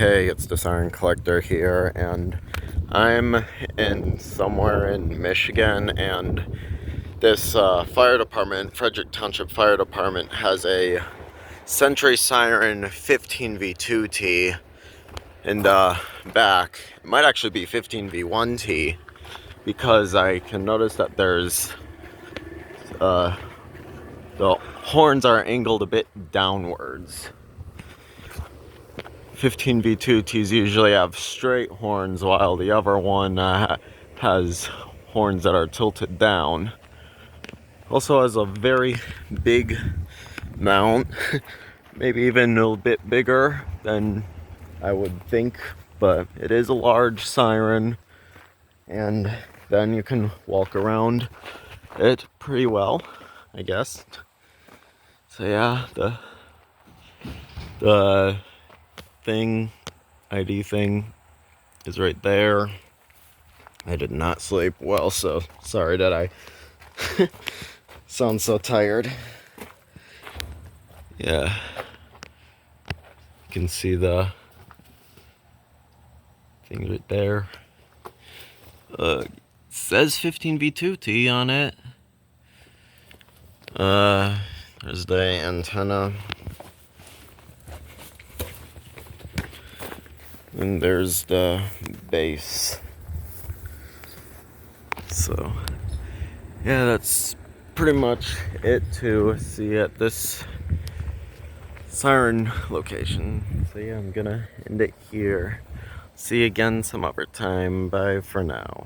Hey, it's the Siren Collector here, and I'm in somewhere in Michigan, and this fire department, Frederic Township Fire Department, has a Sentry Siren 15V2T in the back. It might actually be 15V1T, because I can notice that there's the horns are angled a bit downwards. 15V2Ts usually have straight horns, while the other one has horns that are tilted down. Also has a very big mount, maybe even a little bit bigger than I would think, but it is a large siren, and then you can walk around it pretty well, I guess. So yeah, the ID thing is right there. I did not sleep well, so sorry that I sound so tired. Yeah, you can see the thing right there. It says 15V2T on it. There's the antenna. And there's the base. So, yeah, that's pretty much it to see at this siren location. So yeah, I'm gonna end it here. See you again some other time. Bye for now.